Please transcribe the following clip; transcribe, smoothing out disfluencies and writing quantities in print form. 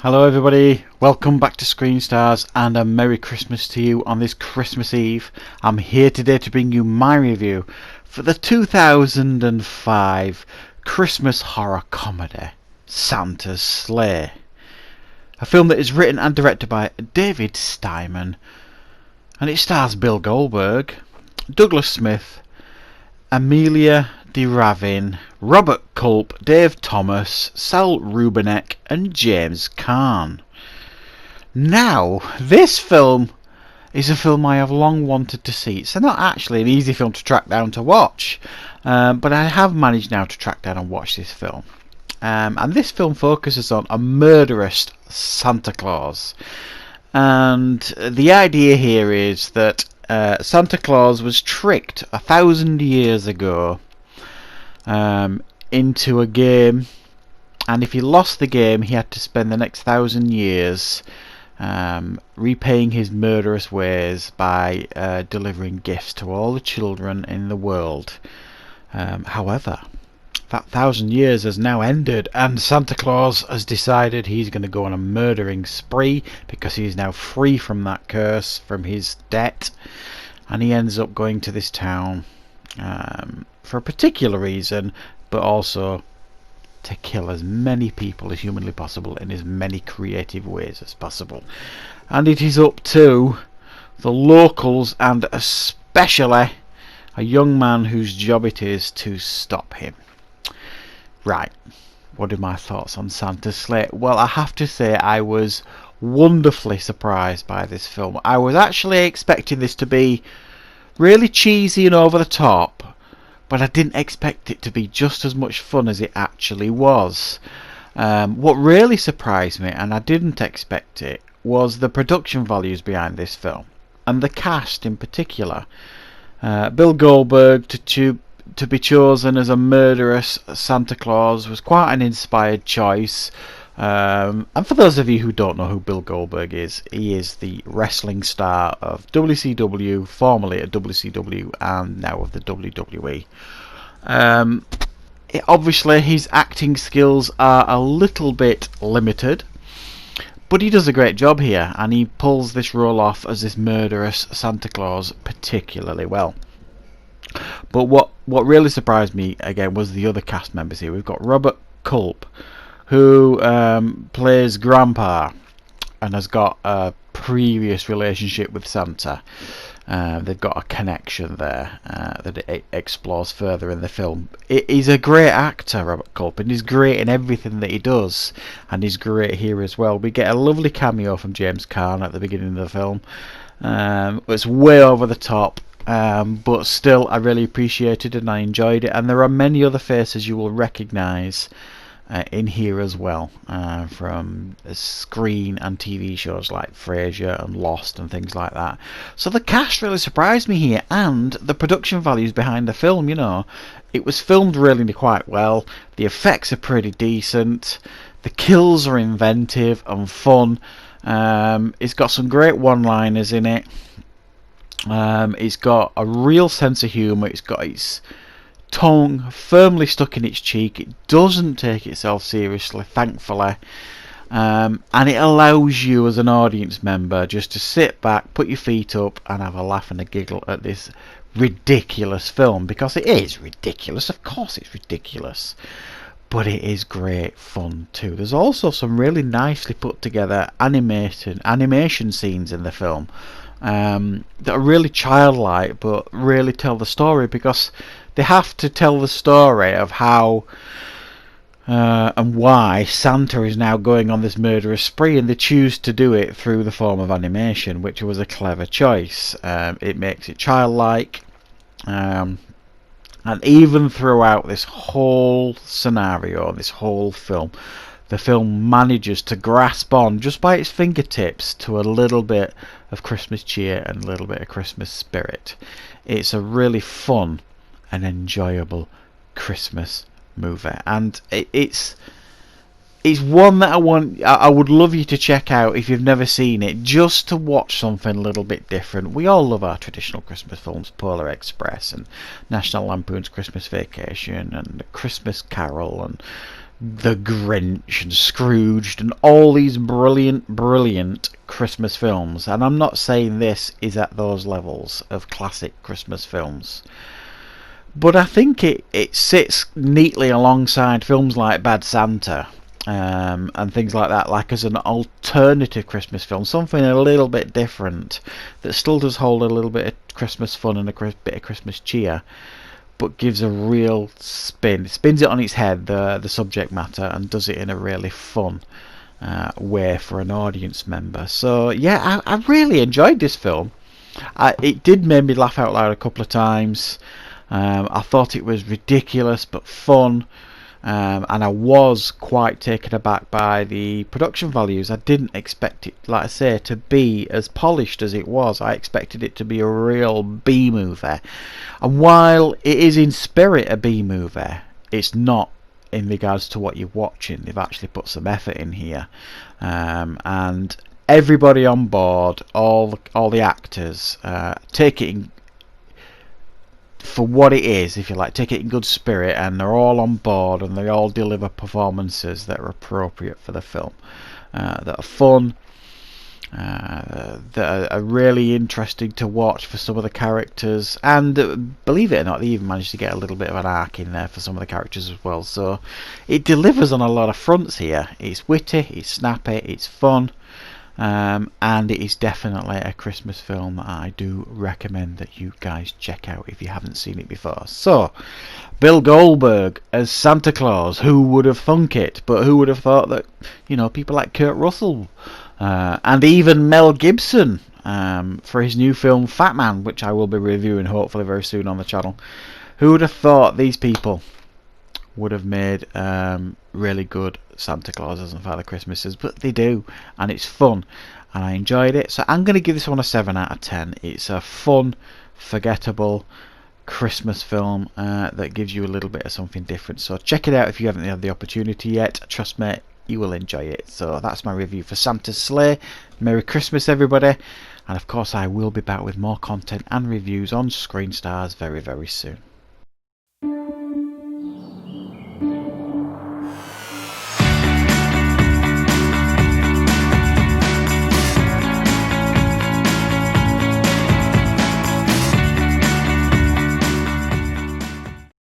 Hello everybody, welcome back to Screen Stars and a Merry Christmas to you on this Christmas Eve. I'm here today to bring you my review for the 2005 Christmas horror comedy Santa's Sleigh. A film that is written and directed by David Steinman, and it stars Bill Goldberg, Douglas Smith, Amelia de Ravin, Robert Culp, Dave Thomas, Sal Rubinek and James Caan. Now, this film is a film I have long wanted to see. It's not actually an easy film to track down to watch, but I have managed now to track down and watch this film. And this film focuses on a murderous Santa Claus. And the idea here is that Santa Claus was tricked 1,000 years ago into a game, and if he lost the game he had to spend the next 1,000 years repaying his murderous ways by delivering gifts to all the children in the world. However, that 1,000 years has now ended, and Santa Claus has decided he's going to go on a murdering spree because he is now free from that curse, from his debt, and he ends up going to this town for a particular reason, but also to kill as many people as humanly possible in as many creative ways as possible. And it is up to the locals, and especially a young man whose job it is to stop him. Right, what are my thoughts on Santa's Sleigh? Well, I have to say I was wonderfully surprised by this film. I was actually expecting this to be really cheesy and over the top, but I didn't expect it to be just as much fun as it actually was. What really surprised me, and I didn't expect it, was the production values behind this film, and the cast in particular. Bill Goldberg to be chosen as a murderous Santa Claus was quite an inspired choice. And for those of you who don't know who Bill Goldberg is, he is the wrestling star of WCW, formerly at WCW and now of the WWE. Obviously his acting skills are a little bit limited, but he does a great job here, and he pulls this role off as this murderous Santa Claus particularly well. But what really surprised me again was the other cast members here. We've got Robert Culp, who plays Grandpa and has got a previous relationship with Santa. They've got a connection there that it explores further in the film. He's a great actor, Robert Culp, and he's great in everything that he does, and he's great here as well. We get a lovely cameo from James Caan at the beginning of the film. It's way over the top, but still I really appreciated it and I enjoyed it, and there are many other faces you will recognise in here as well, from screen and TV shows like Frasier and Lost and things like that. So the cast really surprised me here, and the production values behind the film. It was filmed really quite well, the effects are pretty decent, the kills are inventive and fun. It's got some great one-liners in it. It's got a real sense of humour. It's got its tongue firmly stuck in its cheek. It doesn't take itself seriously, thankfully, and it allows you as an audience member just to sit back, put your feet up and have a laugh and a giggle at this ridiculous film, because it is ridiculous. Of course it's ridiculous, but it is great fun too. There's also some really nicely put together animation scenes in the film that are really childlike but really tell the story, because they have to tell the story of how and why Santa is now going on this murderous spree, and they choose to do it through the form of animation, which was a clever choice. It makes it childlike, and even throughout this whole scenario, this whole film, the film manages to grasp on, just by its fingertips, to a little bit of Christmas cheer and a little bit of Christmas spirit. It's a really fun and enjoyable Christmas movie, and it's one that I would love you to check out if you've never seen it, just to watch something a little bit different. We all love our traditional Christmas films, Polar Express and National Lampoon's Christmas Vacation and Christmas Carol and The Grinch and Scrooged and all these brilliant Christmas films. And I'm not saying this is at those levels of classic Christmas films, but I think it sits neatly alongside films like Bad Santa, and things like that, like as an alternative Christmas film, something a little bit different that still does hold a little bit of Christmas fun and a bit of Christmas cheer, but gives a real spin. It spins it on its head, the subject matter, and does it in a really fun way for an audience member. So yeah, I really enjoyed this film. It did make me laugh out loud a couple of times. I thought it was ridiculous but fun. And I was quite taken aback by the production values. I didn't expect it, like I say, to be as polished as it was. I expected it to be a real B movie, and while it is in spirit a B movie, it's not in regards to what you're watching. They've actually put some effort in here, and everybody on board, all the actors, take it in for what it is, if you like, take it in good spirit, and they're all on board and they all deliver performances that are appropriate for the film, that are fun, that are really interesting to watch for some of the characters, and believe it or not, they even managed to get a little bit of an arc in there for some of the characters as well. So it delivers on a lot of fronts here. It's witty, it's snappy, it's fun, and it is definitely a Christmas film that I do recommend that you guys check out if you haven't seen it before. So, Bill Goldberg as Santa Claus, who would have thunk it? But who would have thought that, you know, people like Kurt Russell, and even Mel Gibson, for his new film Fat Man, which I will be reviewing hopefully very soon on the channel. Who would have thought these people would have made really good Santa Clauses and Father Christmases? But they do, and it's fun, and I enjoyed it. So I'm going to give this one a 7 out of 10. It's a fun, forgettable Christmas film that gives you a little bit of something different. So check it out if you haven't had the opportunity yet. Trust me, you will enjoy it. So that's my review for Santa's Sleigh. Merry Christmas, everybody, and of course I will be back with more content and reviews on Screen Stars very, very soon.